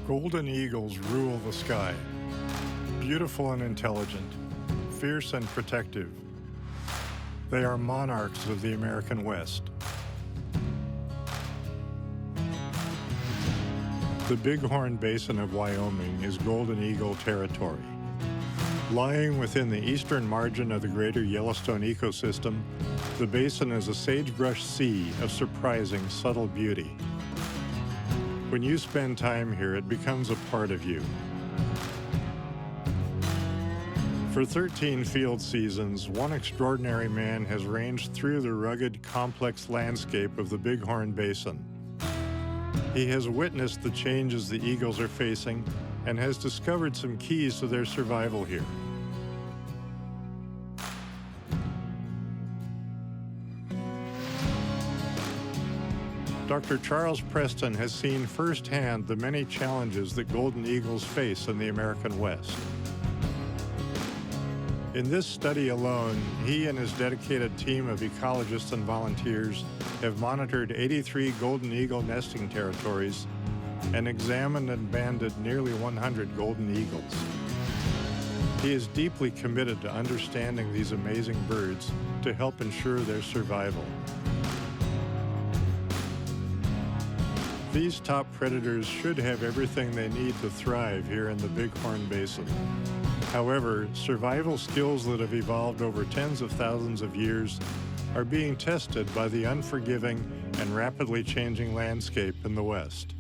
Golden eagles rule the sky, beautiful and intelligent, fierce and protective. They are monarchs of the American West. The Bighorn Basin of Wyoming is golden eagle territory. Lying within the eastern margin of the greater Yellowstone ecosystem, the basin is a sagebrush sea of surprising, subtle beauty. When you spend time here, it becomes a part of you. For 13 field seasons, one extraordinary man has ranged through the rugged, complex landscape of the Bighorn Basin. He has witnessed the changes the eagles are facing and has discovered some keys to their survival here. Dr. Charles Preston has seen firsthand the many challenges that golden eagles face in the American West. In this study alone, he and his dedicated team of ecologists and volunteers have monitored 83 golden eagle nesting territories and examined and banded nearly 100 golden eagles. He is deeply committed to understanding these amazing birds to help ensure their survival. These top predators should have everything they need to thrive here in the Bighorn Basin. However, survival skills that have evolved over tens of thousands of years are being tested by the unforgiving and rapidly changing landscape in the West.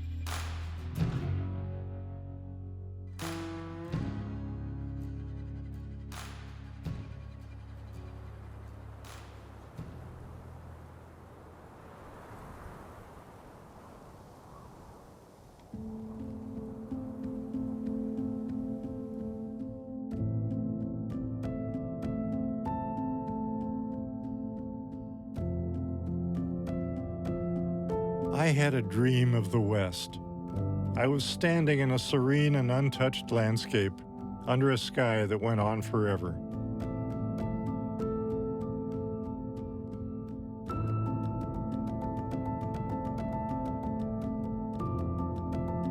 I had a dream of the West. I was standing in a serene and untouched landscape under a sky that went on forever.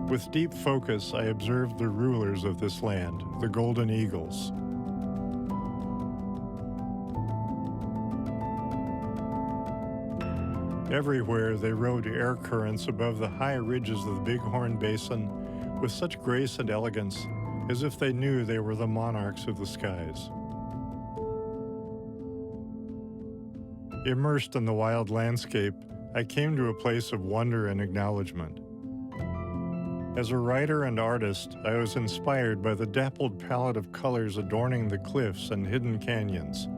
With deep focus, I observed the rulers of this land, the golden eagles. Everywhere they rode air currents above the high ridges of the Bighorn Basin with such grace and elegance, as if they knew they were the monarchs of the skies. Immersed in the wild landscape, I came to a place of wonder and acknowledgement. As a writer and artist, I was inspired by the dappled palette of colors adorning the cliffs and hidden canyons,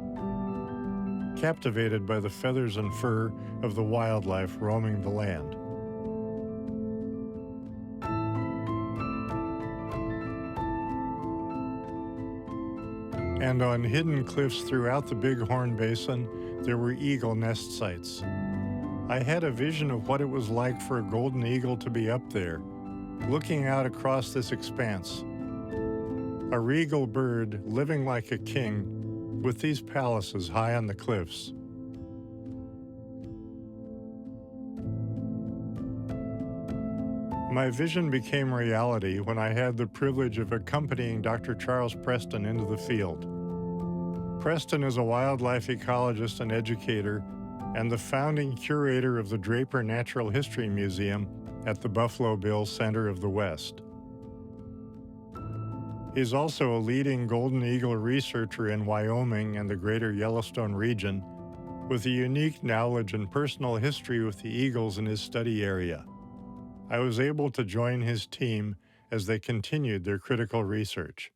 captivated by the feathers and fur of the wildlife roaming the land. And on hidden cliffs throughout the Bighorn Basin, there were eagle nest sites. I had a vision of what it was like for a golden eagle to be up there, looking out across this expanse. A regal bird living like a king with these palaces high on the cliffs. My vision became reality when I had the privilege of accompanying Dr. Charles Preston into the field. Preston is a wildlife ecologist and educator and the founding curator of the Draper Natural History Museum at the Buffalo Bill Center of the West. He's also a leading golden eagle researcher in Wyoming and the greater Yellowstone region, with a unique knowledge and personal history with the eagles in his study area. I was able to join his team as they continued their critical research.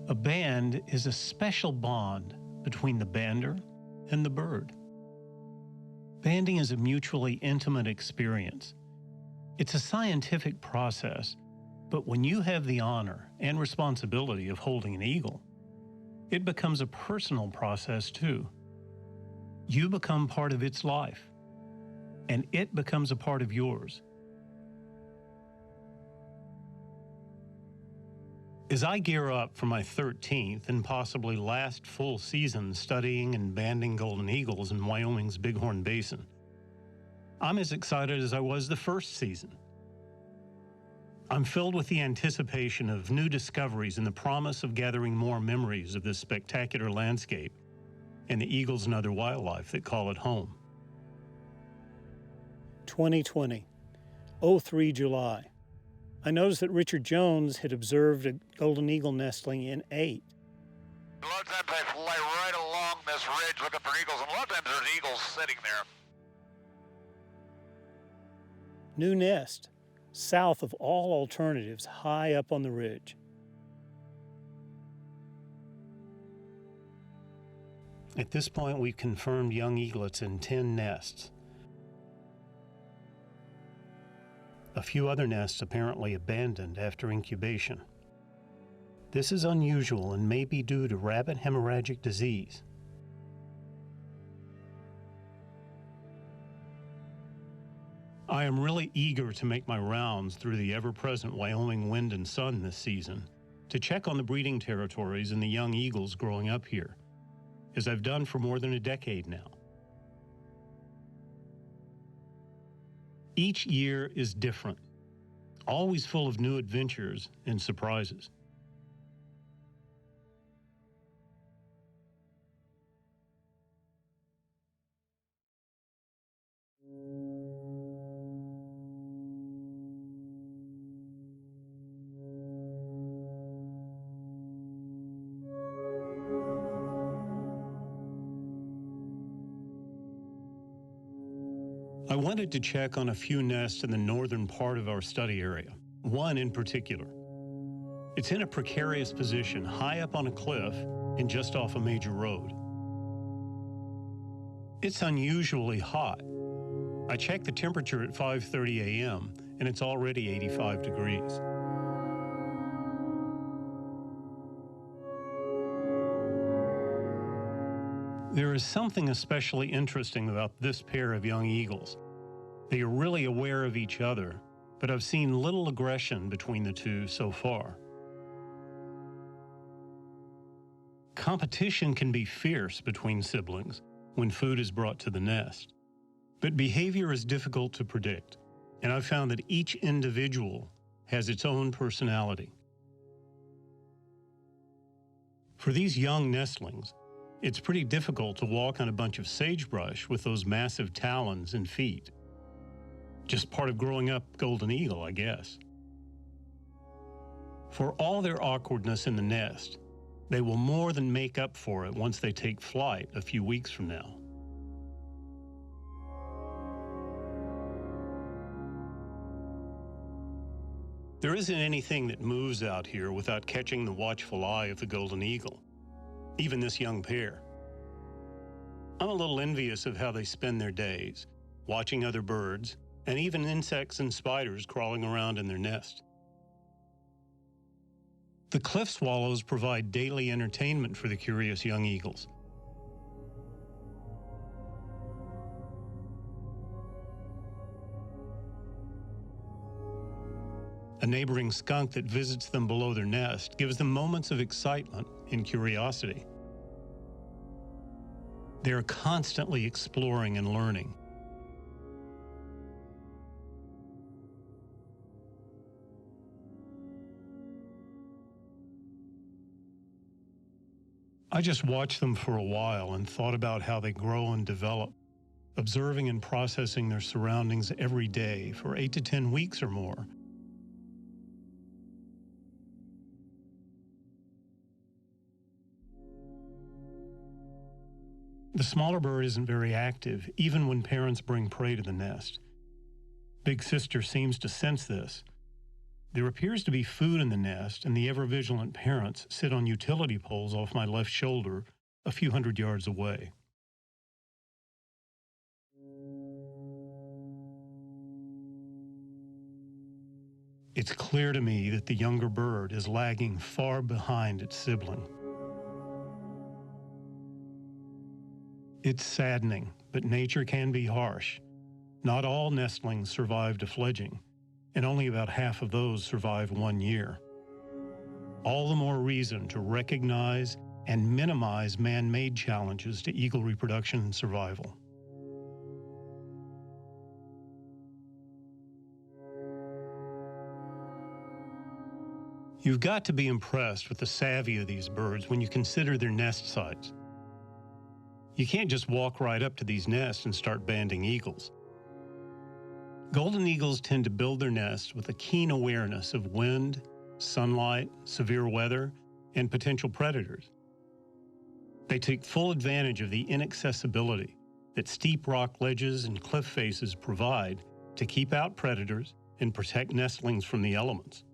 A band is a special bond between the bander and the bird. Banding is a mutually intimate experience. It's a scientific process, but when you have the honor and responsibility of holding an eagle, it becomes a personal process too. You become part of its life, and it becomes a part of yours. As I gear up for my 13th and possibly last full season studying and banding golden eagles in Wyoming's Bighorn Basin, I'm as excited as I was the first season. I'm filled with the anticipation of new discoveries and the promise of gathering more memories of this spectacular landscape and the eagles and other wildlife that call it home. 2020, 03 July. I noticed that Richard Jones had observed a golden eagle nestling in 8. A lot of times I fly right along this ridge looking for eagles, and a lot of times there's eagles sitting there. New nest, south of all alternatives, high up on the ridge. At this point, we've confirmed young eaglets in 10 nests. A few other nests apparently abandoned after incubation. This is unusual and may be due to rabbit hemorrhagic disease. I am really eager to make my rounds through the ever-present Wyoming wind and sun this season to check on the breeding territories and the young eagles growing up here, as I've done for more than a decade now. Each year is different, always full of new adventures and surprises. I wanted to check on a few nests in the northern part of our study area, one in particular. It's in a precarious position, high up on a cliff and just off a major road. It's unusually hot. I checked the temperature at 5:30 a.m. and it's already 85 degrees. There is something especially interesting about this pair of young eagles. They are really aware of each other, but I've seen little aggression between the two so far. Competition can be fierce between siblings when food is brought to the nest, but behavior is difficult to predict, and I've found that each individual has its own personality. For these young nestlings, it's pretty difficult to walk on a bunch of sagebrush with those massive talons and feet. Just part of growing up golden eagle, I guess. For all their awkwardness in the nest, they will more than make up for it once they take flight a few weeks from now. There isn't anything that moves out here without catching the watchful eye of the golden eagle, even this young pair. I'm a little envious of how they spend their days, watching other birds, and even insects and spiders crawling around in their nest. The cliff swallows provide daily entertainment for the curious young eagles. A neighboring skunk that visits them below their nest gives them moments of excitement and curiosity. They are constantly exploring and learning. I just watched them for a while and thought about how they grow and develop, observing and processing their surroundings every day for 8 to 10 weeks or more. The smaller bird isn't very active, even when parents bring prey to the nest. Big Sister seems to sense this. There appears to be food in the nest, and the ever-vigilant parents sit on utility poles off my left shoulder a few hundred yards away. It's clear to me that the younger bird is lagging far behind its sibling. It's saddening, but nature can be harsh. Not all nestlings survive to fledging, and only about half of those survive 1 year. all the more reason to recognize and minimize man-made challenges to eagle reproduction and survival. You've got to be impressed with the savvy of these birds when you consider their nest sites. You can't just walk right up to these nests and start banding eagles. Golden eagles tend to build their nests with a keen awareness of wind, sunlight, severe weather, and potential predators. They take full advantage of the inaccessibility that steep rock ledges and cliff faces provide to keep out predators and protect nestlings from the elements.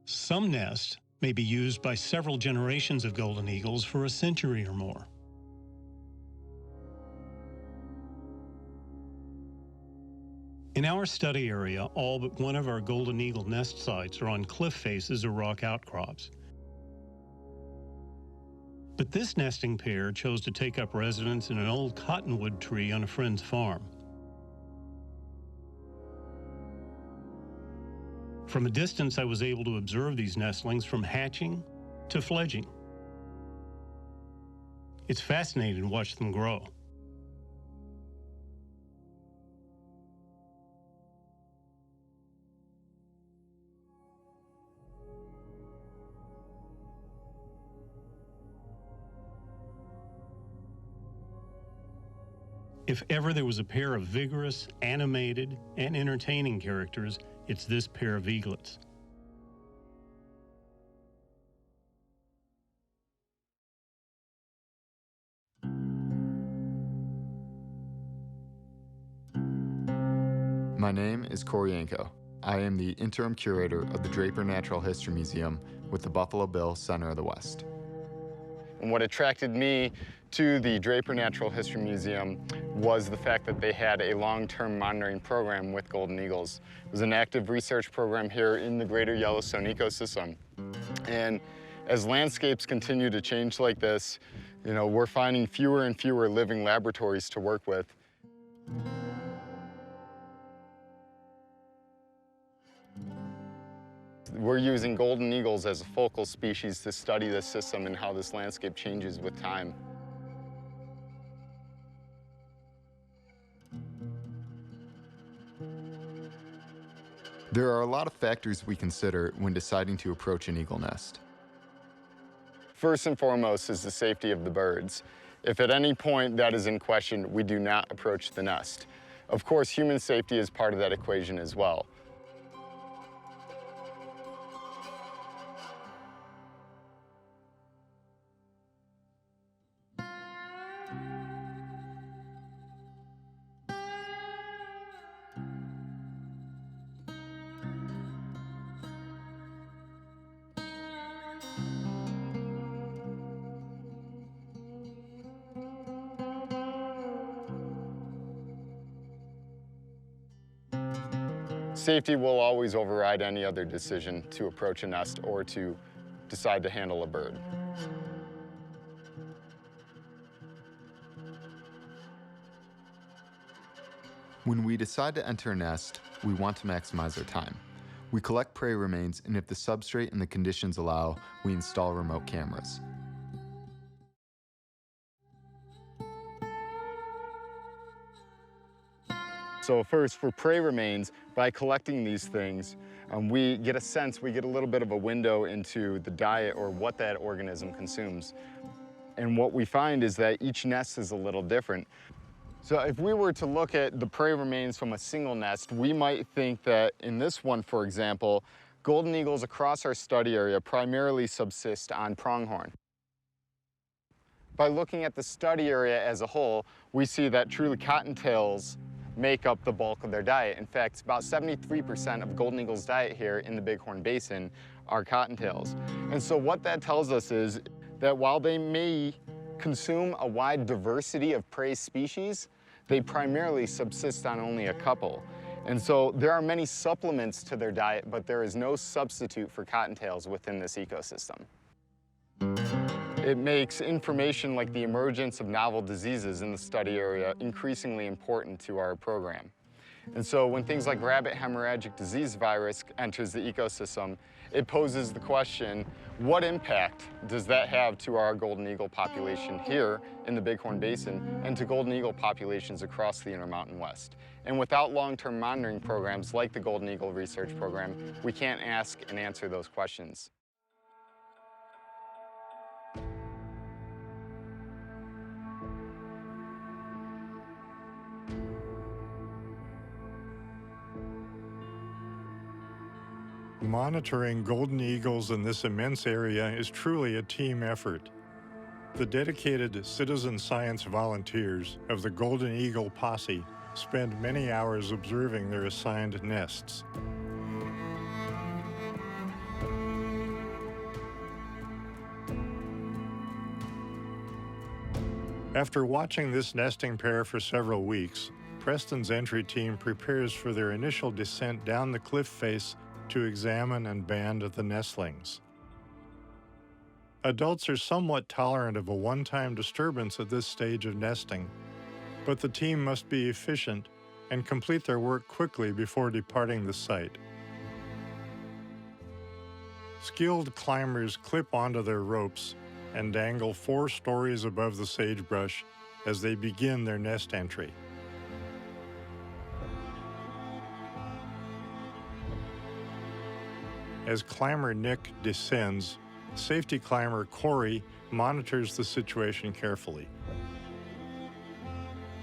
Some nests may be used by several generations of golden eagles for a century or more. In our study area, all but one of our golden eagle nest sites are on cliff faces or rock outcrops. But this nesting pair chose to take up residence in an old cottonwood tree on a friend's farm. From a distance, I was able to observe these nestlings from hatching to fledging. It's fascinating to watch them grow. If ever there was a pair of vigorous, animated, and entertaining characters, it's this pair of eaglets. My name is Koryenko. I am the interim curator of the Draper Natural History Museum with the Buffalo Bill Center of the West. And what attracted me to the Draper Natural History Museum was the fact that they had a long-term monitoring program with golden eagles. It was an active research program here in the greater Yellowstone ecosystem. And as landscapes continue to change like this, we're finding fewer and fewer living laboratories to work with. We're using golden eagles as a focal species to study this system and how this landscape changes with time. There are a lot of factors we consider when deciding to approach an eagle nest. First and foremost is the safety of the birds. If at any point that is in question, we do not approach the nest. Of course, human safety is part of that equation as well. Safety will always override any other decision to approach a nest or to decide to handle a bird. When we decide to enter a nest, we want to maximize our time. We collect prey remains, and if the substrate and the conditions allow, we install remote cameras. So first, for prey remains, by collecting these things, we get a little bit of a window into the diet or what that organism consumes. And what we find is that each nest is a little different. So if we were to look at the prey remains from a single nest, we might think that in this one, for example, golden eagles across our study area primarily subsist on pronghorn. By looking at the study area as a whole, we see that truly cottontails make up the bulk of their diet. In fact, about 73% of golden eagles' diet here in the Bighorn Basin are cottontails. And so what that tells us is that while they may consume a wide diversity of prey species, they primarily subsist on only a couple. And so there are many supplements to their diet, but there is no substitute for cottontails within this ecosystem. It makes information like the emergence of novel diseases in the study area increasingly important to our program. And so when things like rabbit hemorrhagic disease virus enters the ecosystem, it poses the question, what impact does that have to our golden eagle population here in the Bighorn Basin and to golden eagle populations across the Intermountain West? And without long-term monitoring programs like the Golden Eagle Research Program, we can't ask and answer those questions. Monitoring golden eagles in this immense area is truly a team effort. The dedicated citizen science volunteers of the Golden Eagle Posse spend many hours observing their assigned nests. After watching this nesting pair for several weeks, Preston's entry team prepares for their initial descent down the cliff face to examine and band the nestlings. Adults are somewhat tolerant of a one-time disturbance at this stage of nesting, but the team must be efficient and complete their work quickly before departing the site. Skilled climbers clip onto their ropes and dangle 4 stories above the sagebrush as they begin their nest entry. As climber Nick descends, safety climber Corey monitors the situation carefully.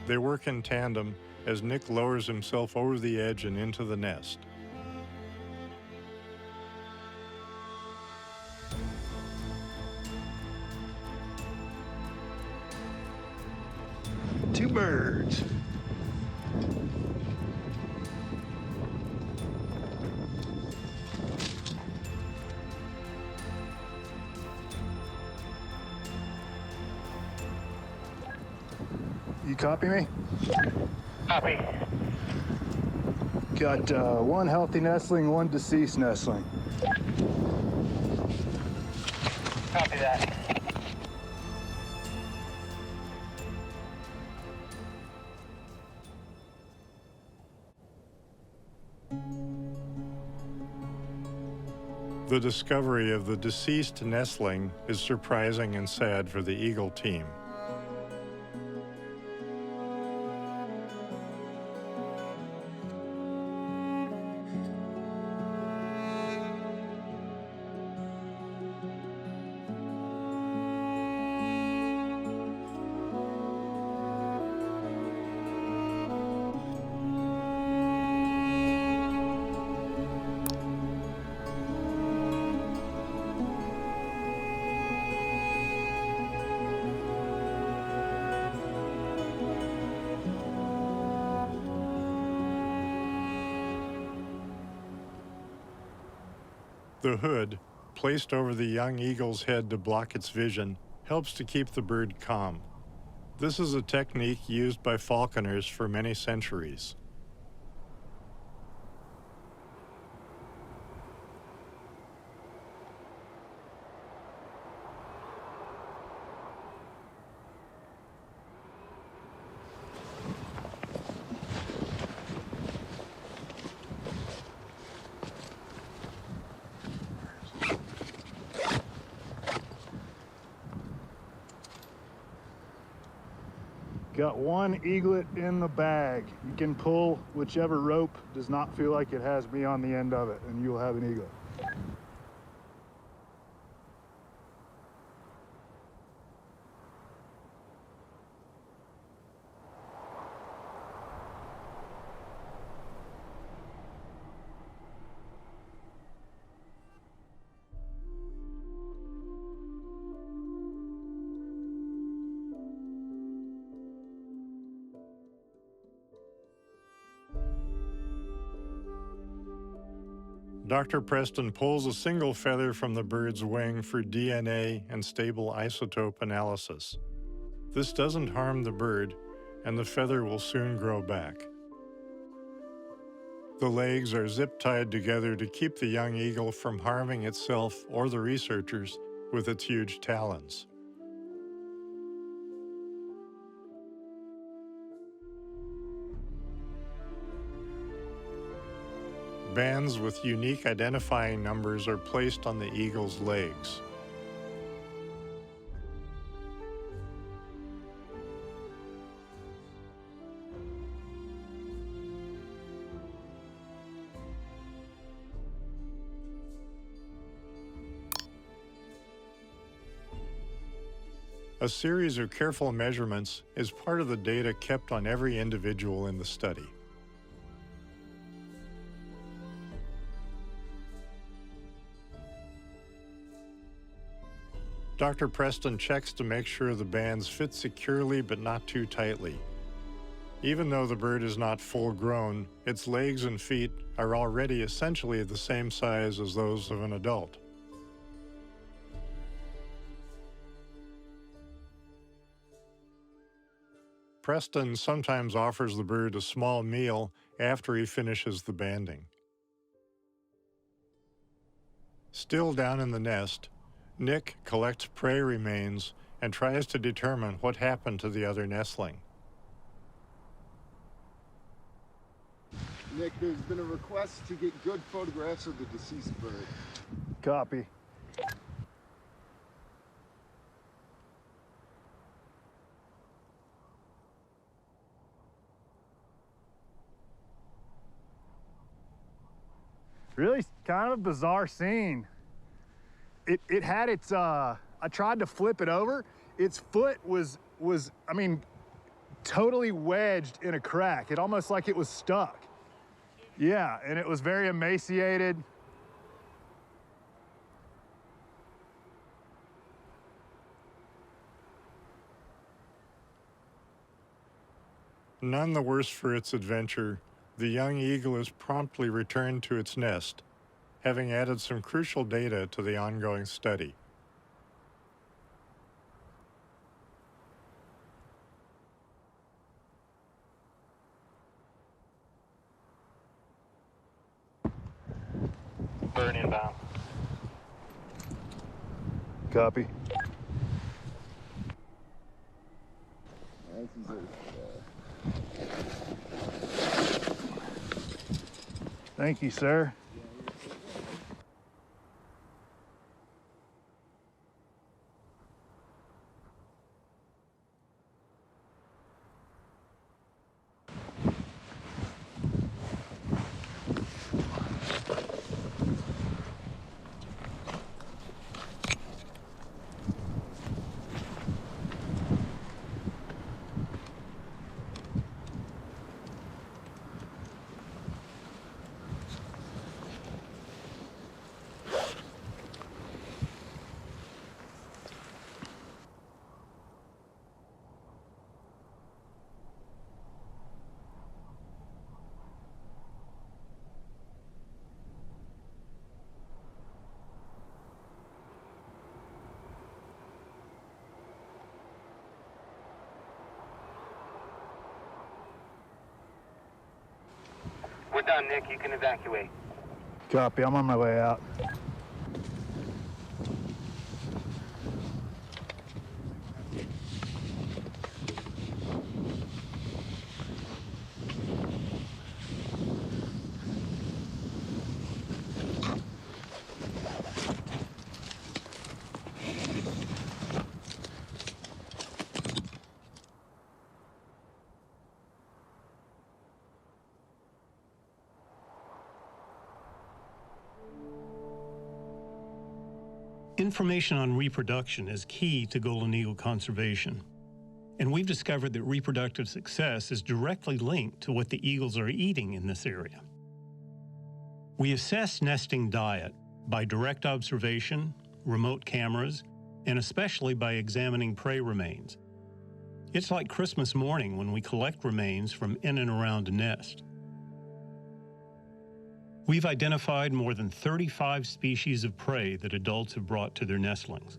They work in tandem as Nick lowers himself over the edge and into the nest. Two birds. You copy me? Copy. Got one healthy nestling, one deceased nestling. Copy that. The discovery of the deceased nestling is surprising and sad for the eagle team. The hood, placed over the young eagle's head to block its vision, helps to keep the bird calm. This is a technique used by falconers for many centuries. Got one eaglet in the bag. You can pull whichever rope does not feel like it has me on the end of it, and you'll have an eaglet. Dr. Preston pulls a single feather from the bird's wing for DNA and stable isotope analysis. This doesn't harm the bird, and the feather will soon grow back. The legs are zip-tied together to keep the young eagle from harming itself or the researchers with its huge talons. Bands with unique identifying numbers are placed on the eagle's legs. A series of careful measurements is part of the data kept on every individual in the study. Dr. Preston checks to make sure the bands fit securely but not too tightly. Even though the bird is not full grown, its legs and feet are already essentially the same size as those of an adult. Preston sometimes offers the bird a small meal after he finishes the banding. Still down in the nest, Nick collects prey remains and tries to determine what happened to the other nestling. Nick, there's been a request to get good photographs of the deceased bird. Copy. Really kind of a bizarre scene. It had its, I tried to flip it over. Its foot was, I mean, totally wedged in a crack. It almost like it was stuck. Yeah, and it was very emaciated. None the worse for its adventure, the young eagle is promptly returned to its nest, having added some crucial data to the ongoing study. Bird inbound. Copy. Thank you, sir. We're done, Nick. You can evacuate. Copy, I'm on my way out. Information on reproduction is key to golden eagle conservation, and we've discovered that reproductive success is directly linked to what the eagles are eating in this area. We assess nesting diet by direct observation, remote cameras, and especially by examining prey remains. It's like Christmas morning when we collect remains from in and around a nest. We've identified more than 35 species of prey that adults have brought to their nestlings.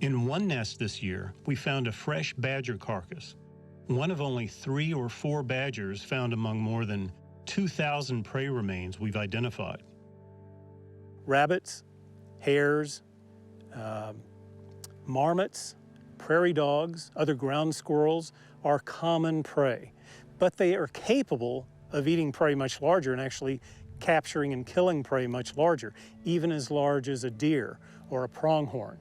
In one nest this year, we found a fresh badger carcass, one of only 3 or 4 badgers found among more than 2,000 prey remains we've identified. Rabbits, hares, marmots, prairie dogs, other ground squirrels are common prey, but they are capable of eating prey much larger and actually capturing and killing prey much larger, even as large as a deer or a pronghorn.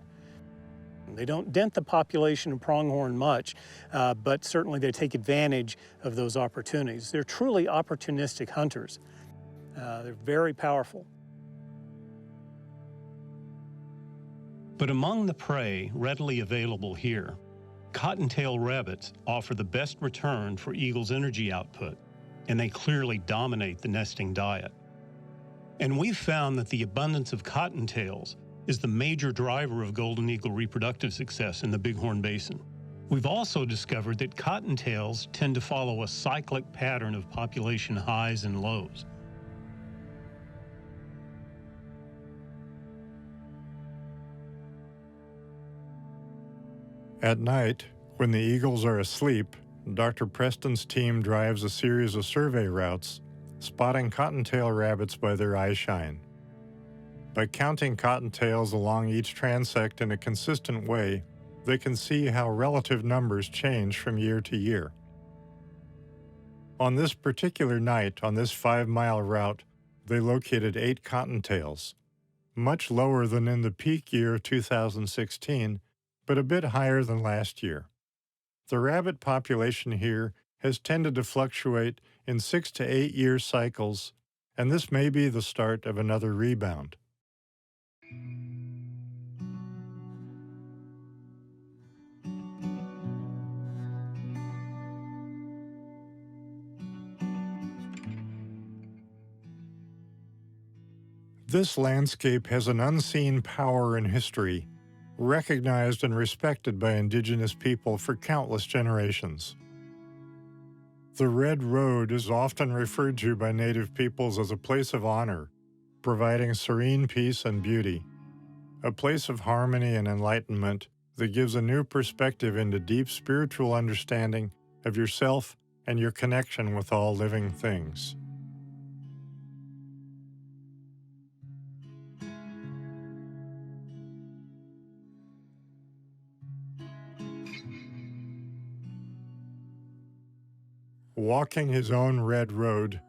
They don't dent the population of pronghorn much, but certainly they take advantage of those opportunities. They're truly opportunistic hunters. They're very powerful. But among the prey readily available here, cottontail rabbits offer the best return for eagles' energy output, and they clearly dominate the nesting diet. And we've found that the abundance of cottontails is the major driver of golden eagle reproductive success in the Bighorn Basin. We've also discovered that cottontails tend to follow a cyclic pattern of population highs and lows. At night, when the eagles are asleep, Dr. Preston's team drives a series of survey routes, spotting cottontail rabbits by their eye shine. By counting cottontails along each transect in a consistent way, they can see how relative numbers change from year to year. On this particular night, on this 5-mile route, they located 8 cottontails, much lower than in the peak year of 2016, but a bit higher than last year. The rabbit population here has tended to fluctuate in 6 to 8 year cycles, and this may be the start of another rebound. This landscape has an unseen power in history, recognized and respected by indigenous people for countless generations. The Red Road is often referred to by Native peoples as a place of honor, providing serene peace and beauty, a place of harmony and enlightenment that gives a new perspective into deep spiritual understanding of yourself and your connection with all living things. Walking his own red road,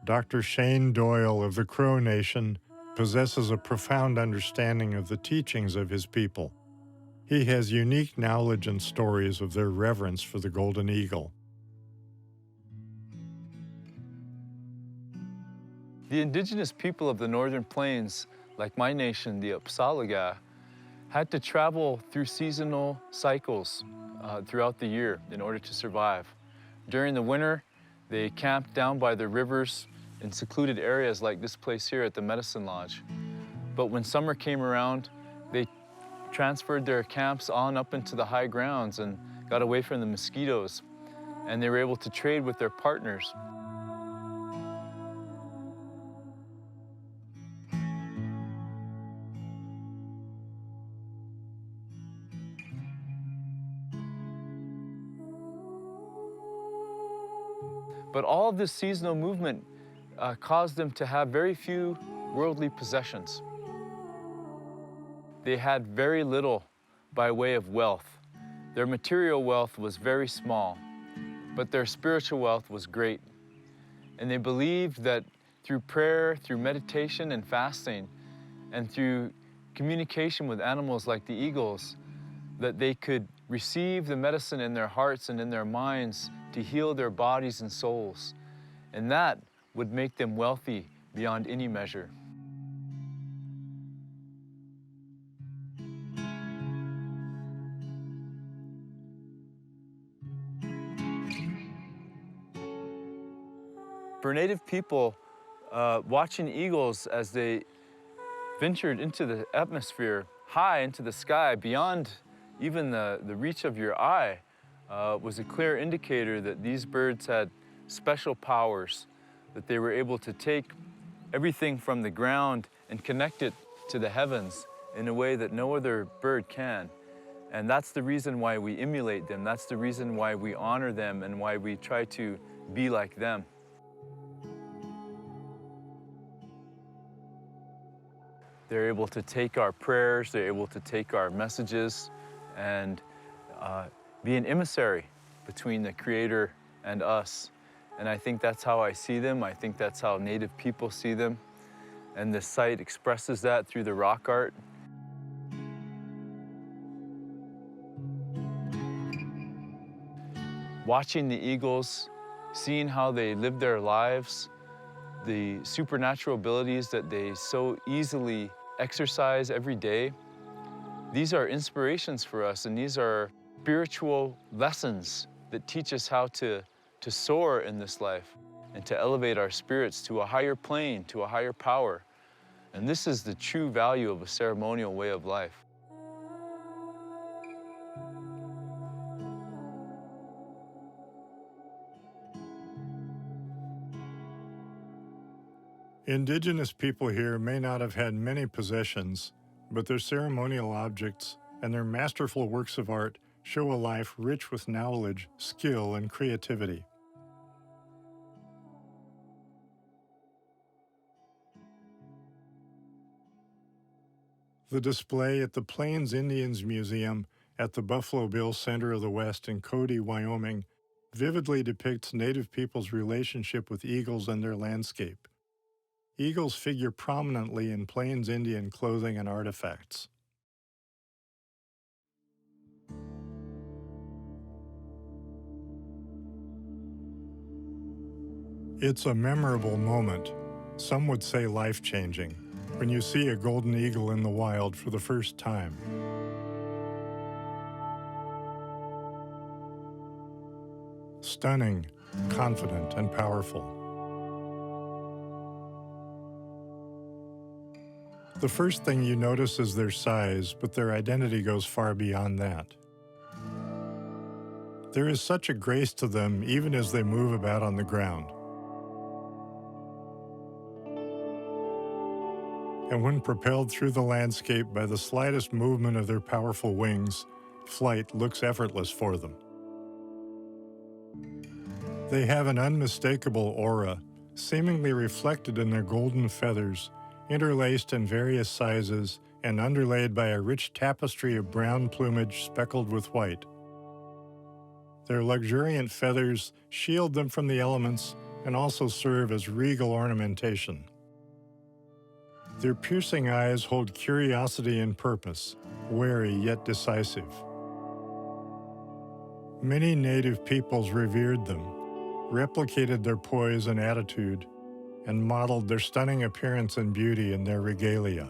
Dr. Shane Doyle of the Crow Nation possesses a profound understanding of the teachings of his people. He has unique knowledge and stories of their reverence for the golden eagle. The indigenous people of the Northern Plains, like my nation, the Apsalaga, had to travel through seasonal cycles throughout the year in order to survive. During the winter, they camped down by the rivers in secluded areas like this place here at the Medicine Lodge. But when summer came around, they transferred their camps on up into the high grounds and got away from the mosquitoes, and they were able to trade with their partners. But all of this seasonal movement caused them to have very few worldly possessions. They had very little by way of wealth. Their material wealth was very small, but their spiritual wealth was great. And they believed that through prayer, through meditation and fasting, and through communication with animals like the eagles, that they could receive the medicine in their hearts and in their minds to heal their bodies and souls. And that would make them wealthy beyond any measure. For Native people, watching eagles as they ventured into the atmosphere, high into the sky, beyond even the reach of your eye, was a clear indicator that these birds had special powers, that they were able to take everything from the ground and connect it to the heavens in a way that no other bird can. And that's the reason why we emulate them. That's the reason why we honor them and why we try to be like them. They're able to take our prayers, they're able to take our messages and be an emissary between the Creator and us. And I think that's how I see them. I think that's how Native people see them. And this site expresses that through the rock art. Watching the eagles, seeing how they live their lives, the supernatural abilities that they so easily exercise every day, these are inspirations for us, and these are spiritual lessons that teach us how to soar in this life and to elevate our spirits to a higher plane, to a higher power. And this is the true value of a ceremonial way of life. Indigenous people here may not have had many possessions, but their ceremonial objects and their masterful works of art show a life rich with knowledge, skill, and creativity. The display at the Plains Indians Museum at the Buffalo Bill Center of the West in Cody, Wyoming, vividly depicts Native people's relationship with eagles and their landscape. Eagles figure prominently in Plains Indian clothing and artifacts. It's a memorable moment, some would say life-changing, when you see a golden eagle in the wild for the first time. Stunning, confident, and powerful. The first thing you notice is their size, but their identity goes far beyond that. There is such a grace to them even as they move about on the ground. And when propelled through the landscape by the slightest movement of their powerful wings, flight looks effortless for them. They have an unmistakable aura, seemingly reflected in their golden feathers, interlaced in various sizes and underlaid by a rich tapestry of brown plumage speckled with white. Their luxuriant feathers shield them from the elements and also serve as regal ornamentation. Their piercing eyes hold curiosity and purpose, wary yet decisive. Many Native peoples revered them, replicated their poise and attitude, and modeled their stunning appearance and beauty in their regalia.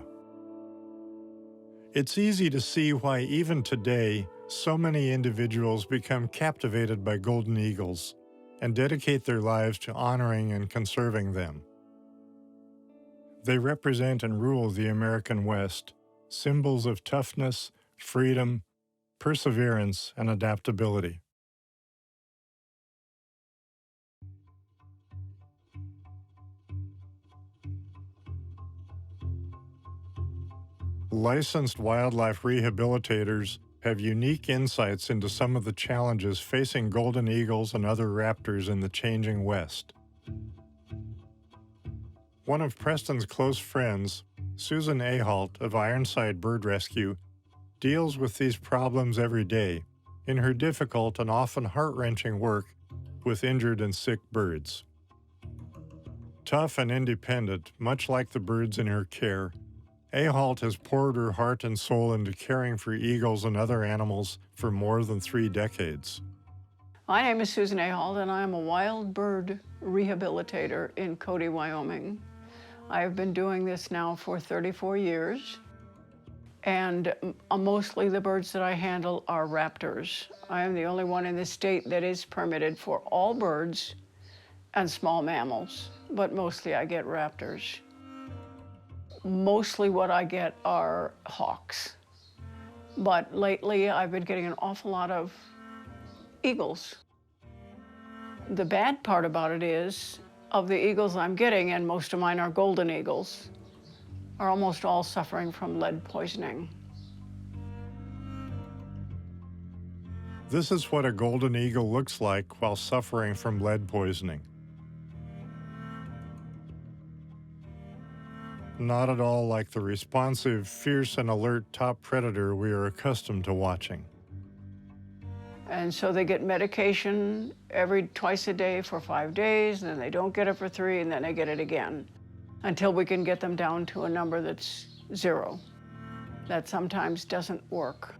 It's easy to see why even today, so many individuals become captivated by golden eagles and dedicate their lives to honoring and conserving them. They represent and rule the American West, symbols of toughness, freedom, perseverance, and adaptability. Licensed wildlife rehabilitators have unique insights into some of the challenges facing golden eagles and other raptors in the changing West. One of Preston's close friends, Susan Ahalt of Ironside Bird Rescue, deals with these problems every day in her difficult and often heart-wrenching work with injured and sick birds. Tough and independent, much like the birds in her care, Ahalt has poured her heart and soul into caring for eagles and other animals for more than 3 decades. My name is Susan Ahalt, and I am a wild bird rehabilitator in Cody, Wyoming. I have been doing this now for 34 years, and mostly the birds that I handle are raptors. I am the only one in the state that is permitted for all birds and small mammals, but mostly I get raptors. Mostly what I get are hawks, but lately I've been getting an awful lot of eagles. The bad part about it is, of the eagles I'm getting, and most of mine are golden eagles, are almost all suffering from lead poisoning. This is what a golden eagle looks like while suffering from lead poisoning. Not at all like the responsive, fierce, and alert top predator we are accustomed to watching. And so they get medication twice a day for 5 days, and then they don't get it for 3, and then they get it again, until we can get them down to a number that's 0. That sometimes doesn't work.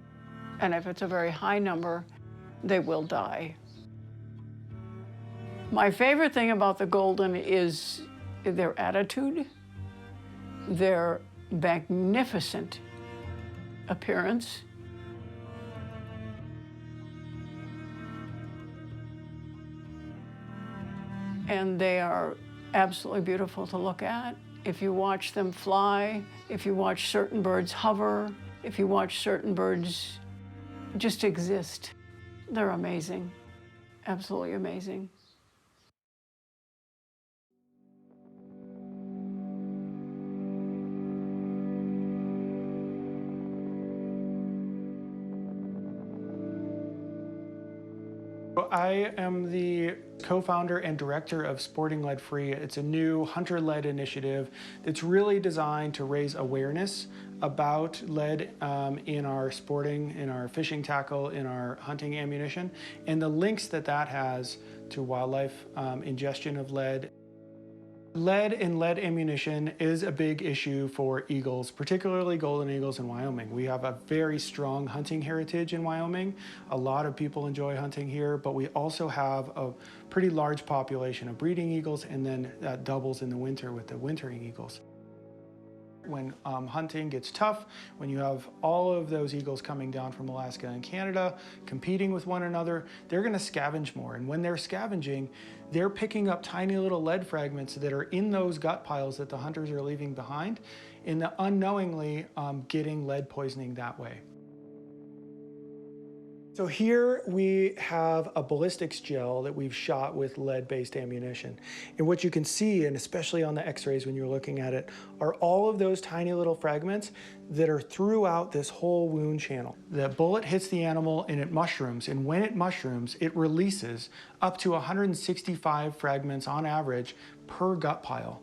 And if it's a very high number, they will die. My favorite thing about the golden is their attitude, their magnificent appearance, and they are absolutely beautiful to look at. If you watch them fly, if you watch certain birds hover, if you watch certain birds just exist, they're amazing, absolutely amazing. I am the co-founder and director of Sporting Lead Free. It's a new hunter-led initiative that's really designed to raise awareness about lead in our sporting, in our fishing tackle, in our hunting ammunition, and the links that that has to wildlife, ingestion of lead. Lead and lead ammunition is a big issue for eagles, particularly golden eagles in Wyoming. We have a very strong hunting heritage in Wyoming. A lot of people enjoy hunting here, but we also have a pretty large population of breeding eagles, and then that doubles in the winter with the wintering eagles. When hunting gets tough, when you have all of those eagles coming down from Alaska and Canada, competing with one another, they're gonna scavenge more. And when they're scavenging, they're picking up tiny little lead fragments that are in those gut piles that the hunters are leaving behind, and unknowingly getting lead poisoning that way. So here we have a ballistics gel that we've shot with lead-based ammunition. And what you can see, and especially on the x-rays when you're looking at it, are all of those tiny little fragments that are throughout this whole wound channel. The bullet hits the animal and it mushrooms, and when it mushrooms, it releases up to 165 fragments on average per gut pile.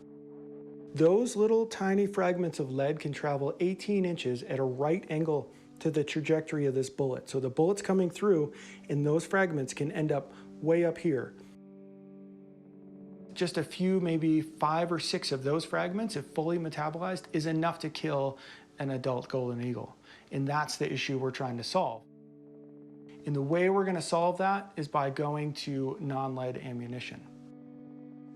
Those little tiny fragments of lead can travel 18 inches at a right angle to the trajectory of this bullet. So the bullet's coming through and those fragments can end up way up here. Just a few, maybe 5 or 6 of those fragments, if fully metabolized, is enough to kill an adult golden eagle. And that's the issue we're trying to solve. And the way we're gonna solve that is by going to non-lead ammunition.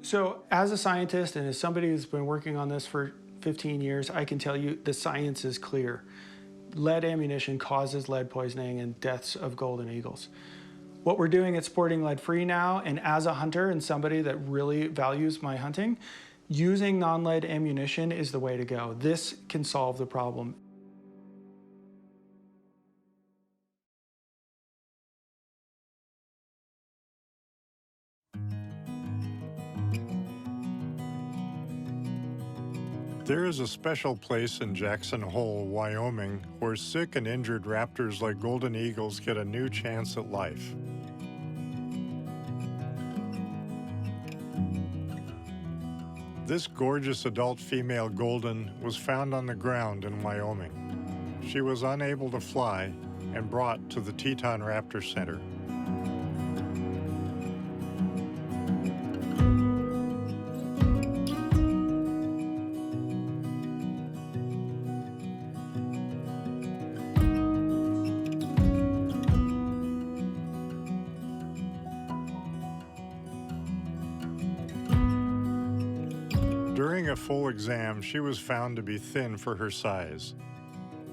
So as a scientist and as somebody who's been working on this for 15 years, I can tell you the science is clear. Lead ammunition causes lead poisoning and deaths of golden eagles. What we're doing at Sporting Lead Free now, and as a hunter and somebody that really values my hunting, using non-lead ammunition is the way to go. This can solve the problem. There is a special place in Jackson Hole, Wyoming, where sick and injured raptors like golden eagles get a new chance at life. This gorgeous adult female golden was found on the ground in Wyoming. She was unable to fly and brought to the Teton Raptor Center. During a full exam, she was found to be thin for her size,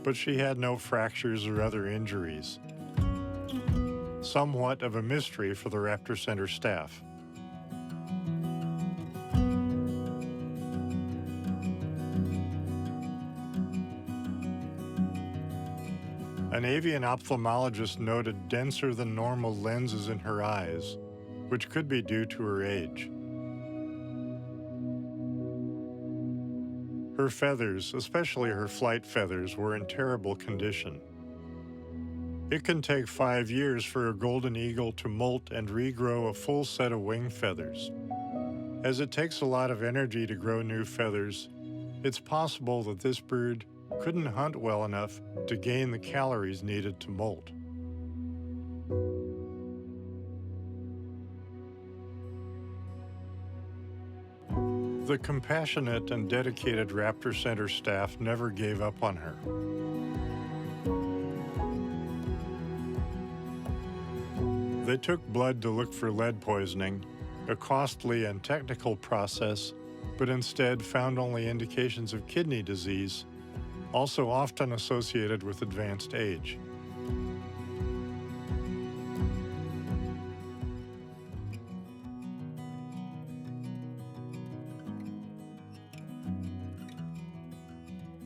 but she had no fractures or other injuries. Somewhat of a mystery for the Raptor Center staff. An avian ophthalmologist noted denser than normal lenses in her eyes, which could be due to her age. Her feathers, especially her flight feathers, were in terrible condition. It can take 5 years for a golden eagle to molt and regrow a full set of wing feathers. As it takes a lot of energy to grow new feathers, it's possible that this bird couldn't hunt well enough to gain the calories needed to molt. The compassionate and dedicated Raptor Center staff never gave up on her. They took blood to look for lead poisoning, a costly and technical process, but instead found only indications of kidney disease, also often associated with advanced age.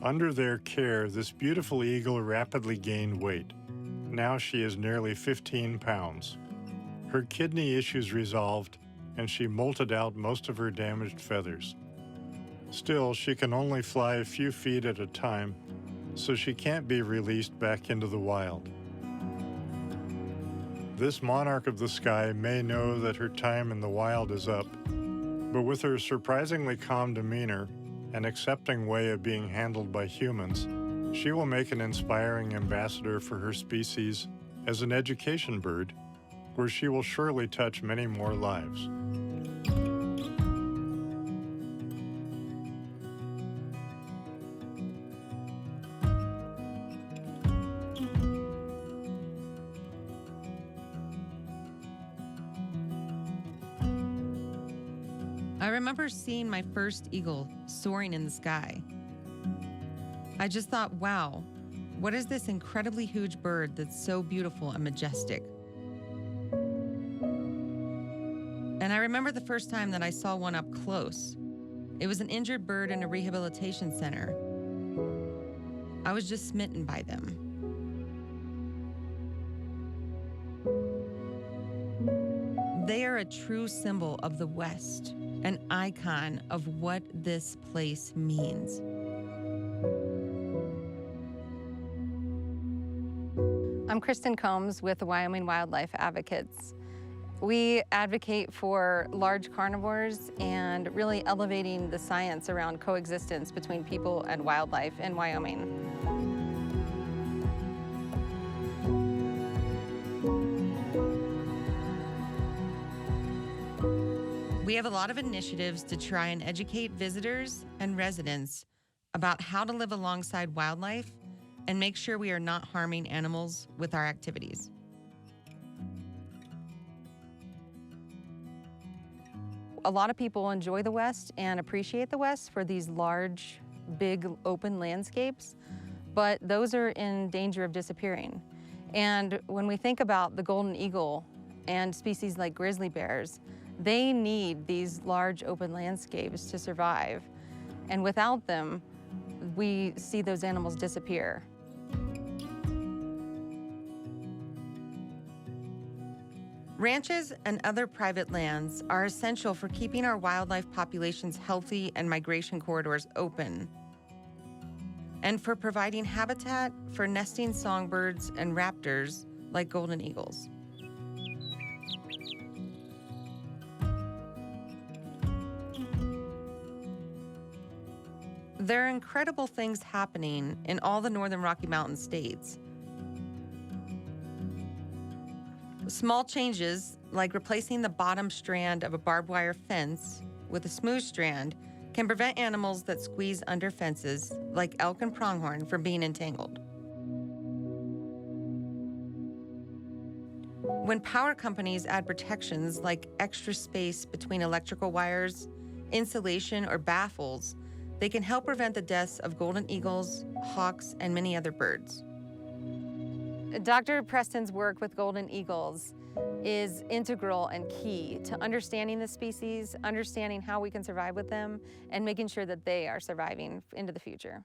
Under their care, this beautiful eagle rapidly gained weight. Now she is nearly 15 pounds. Her kidney issues resolved, and she molted out most of her damaged feathers. Still, she can only fly a few feet at a time, so she can't be released back into the wild. This monarch of the sky may know that her time in the wild is up, but with her surprisingly calm demeanor and accepting way of being handled by humans, she will make an inspiring ambassador for her species as an education bird, where she will surely touch many more lives. I remember seeing my first eagle soaring in the sky. I just thought, wow, what is this incredibly huge bird that's so beautiful and majestic? And I remember the first time that I saw one up close. It was an injured bird in a rehabilitation center. I was just smitten by them. They are a true symbol of the West, an icon of what this place means. I'm Kristen Combs with the Wyoming Wildlife Advocates. We advocate for large carnivores and really elevating the science around coexistence between people and wildlife in Wyoming. We have a lot of initiatives to try and educate visitors and residents about how to live alongside wildlife and make sure we are not harming animals with our activities. A lot of people enjoy the West and appreciate the West for these large, big, open landscapes, but those are in danger of disappearing. And when we think about the golden eagle and species like grizzly bears, they need these large open landscapes to survive. And without them, we see those animals disappear. Ranches and other private lands are essential for keeping our wildlife populations healthy and migration corridors open, and for providing habitat for nesting songbirds and raptors like golden eagles. There are incredible things happening in all the northern Rocky Mountain states. Small changes, like replacing the bottom strand of a barbed wire fence with a smooth strand, can prevent animals that squeeze under fences, like elk and pronghorn, from being entangled. When power companies add protections like extra space between electrical wires, insulation, or baffles, they can help prevent the deaths of golden eagles, hawks, and many other birds. Dr. Preston's work with golden eagles is integral and key to understanding the species, understanding how we can survive with them, and making sure that they are surviving into the future.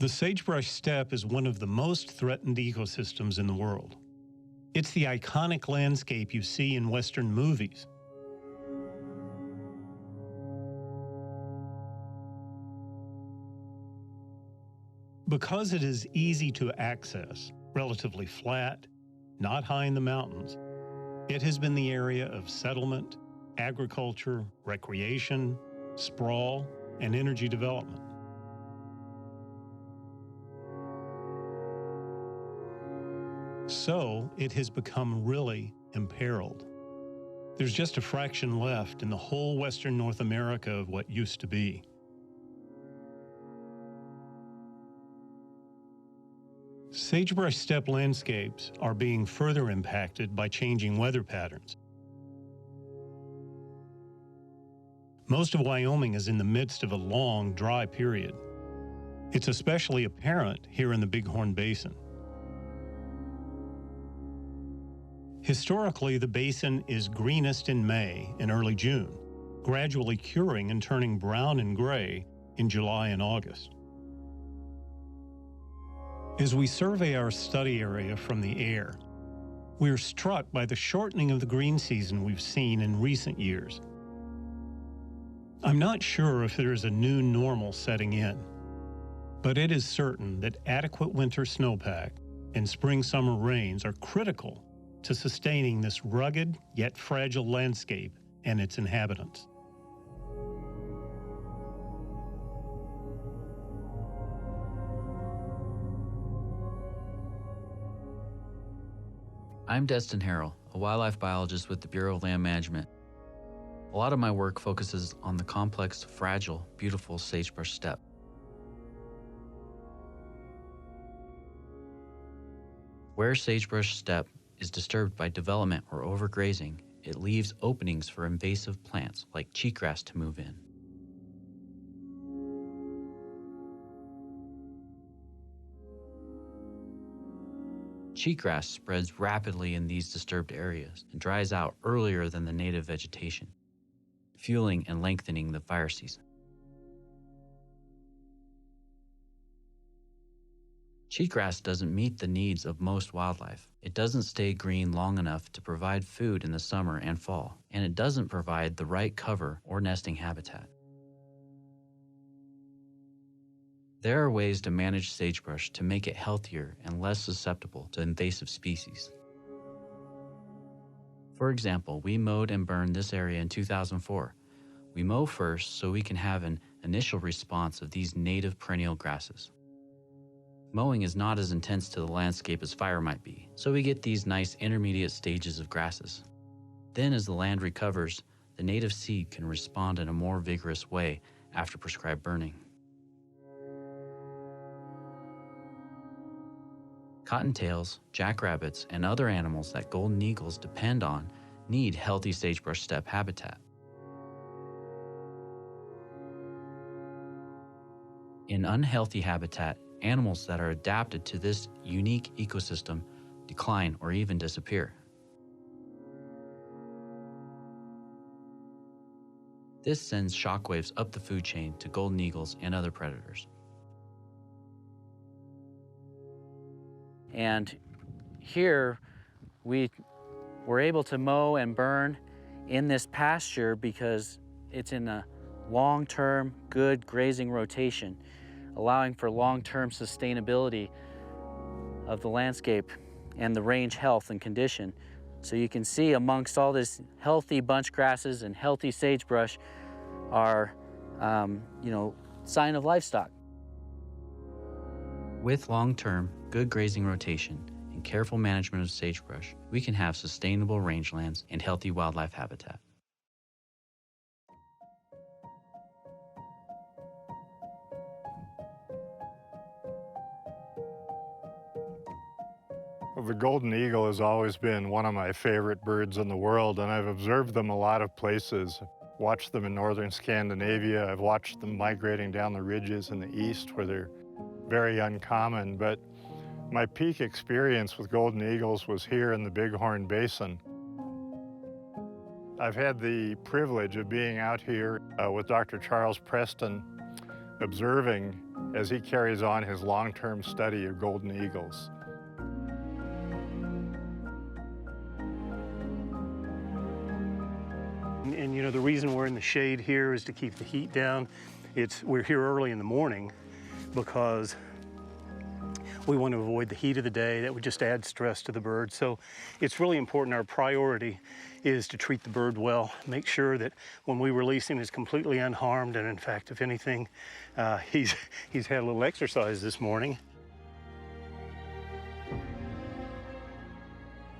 The sagebrush steppe is one of the most threatened ecosystems in the world. It's the iconic landscape you see in Western movies. Because it is easy to access, relatively flat, not high in the mountains, it has been the area of settlement, agriculture, recreation, sprawl, and energy development. So it has become really imperiled. There's just a fraction left in the whole western North America of what used to be. Sagebrush steppe landscapes are being further impacted by changing weather patterns. Most of Wyoming is in the midst of a long, dry period. It's especially apparent here in the Bighorn Basin. Historically, the basin is greenest in May and early June, gradually curing and turning brown and gray in July and August. As we survey our study area from the air, we are struck by the shortening of the green season we've seen in recent years. I'm not sure if there is a new normal setting in, but it is certain that adequate winter snowpack and spring-summer rains are critical to sustaining this rugged yet fragile landscape and its inhabitants. I'm Destin Harrell, a wildlife biologist with the Bureau of Land Management. A lot of my work focuses on the complex, fragile, beautiful sagebrush steppe. Where sagebrush steppe is disturbed by development or overgrazing, it leaves openings for invasive plants like cheatgrass to move in. Cheatgrass spreads rapidly in these disturbed areas and dries out earlier than the native vegetation, fueling and lengthening the fire season. Cheatgrass doesn't meet the needs of most wildlife. It doesn't stay green long enough to provide food in the summer and fall, and it doesn't provide the right cover or nesting habitat. There are ways to manage sagebrush to make it healthier and less susceptible to invasive species. For example, we mowed and burned this area in 2004. We mow first so we can have an initial response of these native perennial grasses. Mowing is not as intense to the landscape as fire might be, so we get these nice intermediate stages of grasses. Then as the land recovers, the native seed can respond in a more vigorous way after prescribed burning. Cottontails, jackrabbits, and other animals that golden eagles depend on need healthy sagebrush steppe habitat. In unhealthy habitat, animals that are adapted to this unique ecosystem decline or even disappear. This sends shockwaves up the food chain to golden eagles and other predators. And here we were able to mow and burn in this pasture because it's in a long-term, good grazing rotation, allowing for long-term sustainability of the landscape and the range health and condition. So you can see amongst all this healthy bunch grasses and healthy sagebrush are, sign of livestock. With long-term, good grazing rotation and careful management of sagebrush, we can have sustainable rangelands and healthy wildlife habitat. Well, the golden eagle has always been one of my favorite birds in the world, and I've observed them a lot of places. Watched them in northern Scandinavia. I've watched them migrating down the ridges in the east where they're very uncommon, but my peak experience with golden eagles was here in the Bighorn Basin. I've had the privilege of being out here with Dr. Charles Preston, observing as he carries on his long-term study of golden eagles. And the reason we're in the shade here is to keep the heat down. We're here early in the morning because We want to avoid the heat of the day. That would just add stress to the bird. So it's really important. Our priority is to treat the bird well, make sure that when we release him, he's completely unharmed. And in fact, if anything, he's had a little exercise this morning.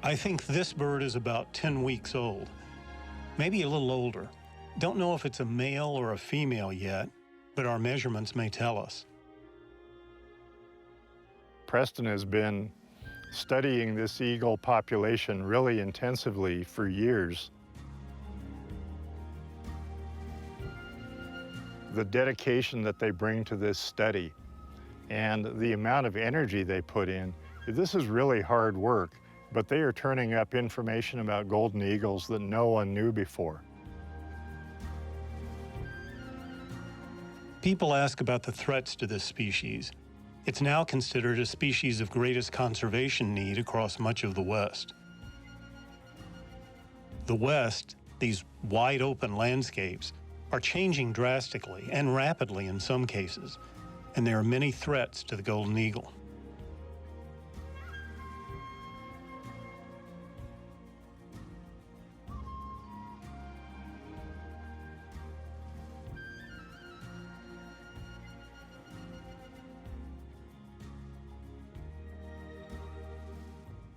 I think this bird is about 10 weeks old, maybe a little older. Don't know if it's a male or a female yet, but our measurements may tell us. Preston has been studying this eagle population really intensively for years. The dedication that they bring to this study and the amount of energy they put in, this is really hard work, but they are turning up information about golden eagles that no one knew before. People ask about the threats to this species. It's now considered a species of greatest conservation need across much of the West. The West, these wide open landscapes, are changing drastically and rapidly in some cases, and there are many threats to the golden eagle.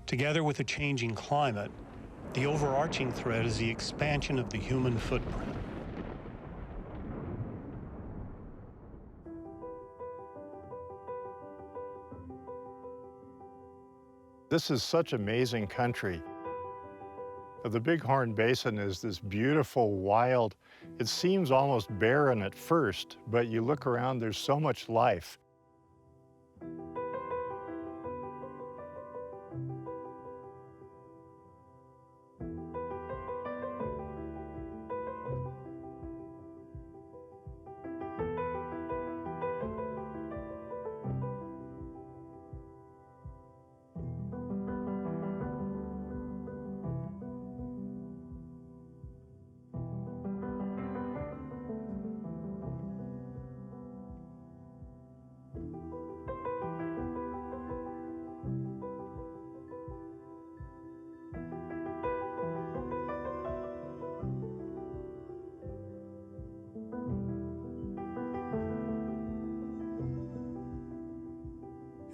Together with a changing climate, the overarching threat is the expansion of the human footprint. This is such amazing country. The Bighorn Basin is this beautiful, wild, it seems almost barren at first, but you look around, there's so much life.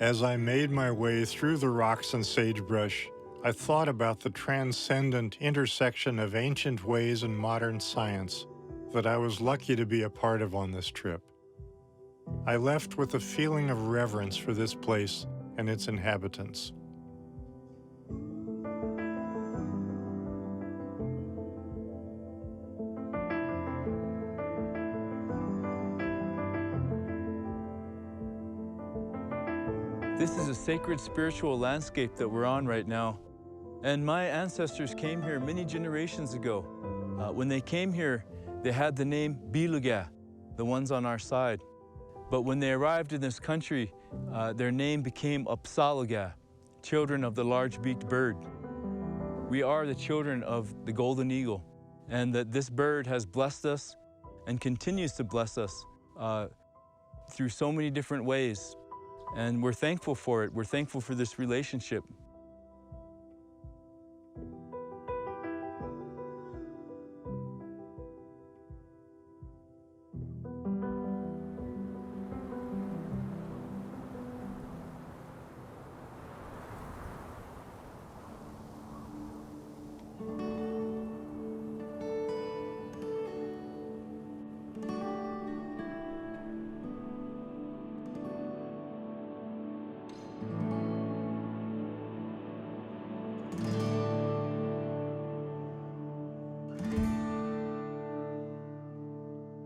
As I made my way through the rocks and sagebrush, I thought about the transcendent intersection of ancient ways and modern science that I was lucky to be a part of on this trip. I left with a feeling of reverence for this place and its inhabitants. This is a sacred spiritual landscape that we're on right now. And my ancestors came here many generations ago. When they came here, they had the name Biluga, the ones on our side. But when they arrived in this country, their name became Upsaluga, children of the large-beaked bird. We are the children of the golden eagle, and that this bird has blessed us and continues to bless us through so many different ways. And we're thankful for it. We're thankful for this relationship.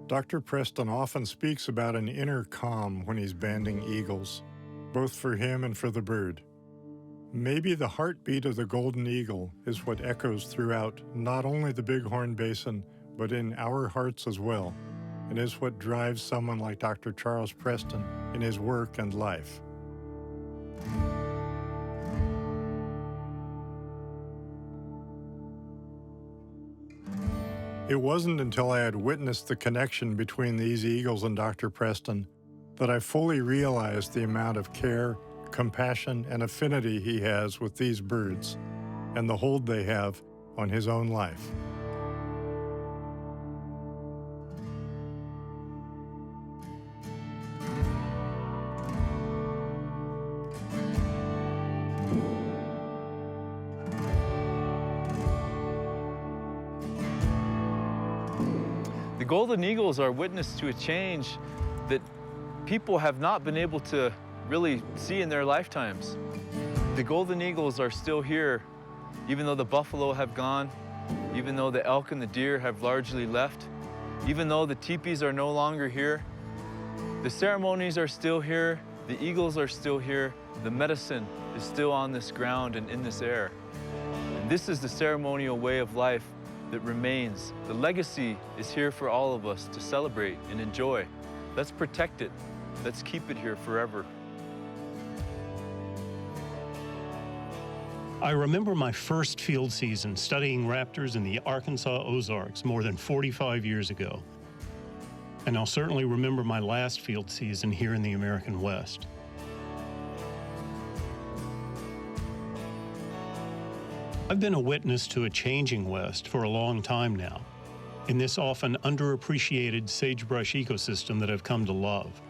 Dr. Preston often speaks about an inner calm when he's banding eagles, both for him and for the bird. Maybe the heartbeat of the golden eagle is what echoes throughout not only the Bighorn Basin, but in our hearts as well, and is what drives someone like Dr. Charles Preston in his work and life. It wasn't until I had witnessed the connection between these eagles and Dr. Preston that I fully realized the amount of care, compassion, and affinity he has with these birds and the hold they have on his own life. The golden eagles are witness to a change that people have not been able to really see in their lifetimes. The golden eagles are still here, even though the buffalo have gone, even though the elk and the deer have largely left, even though the teepees are no longer here. The ceremonies are still here, the eagles are still here, the medicine is still on this ground and in this air. And this is the ceremonial way of life that remains. The legacy is here for all of us to celebrate and enjoy. Let's protect it. Let's keep it here forever. I remember my first field season studying raptors in the Arkansas Ozarks more than 45 years ago. And I'll certainly remember my last field season here in the American West. I've been a witness to a changing West for a long time now, in this often underappreciated sagebrush ecosystem that I've come to love,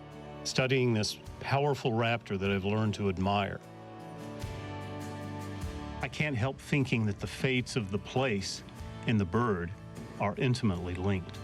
studying this powerful raptor that I've learned to admire. I can't help thinking that the fates of the place and the bird are intimately linked.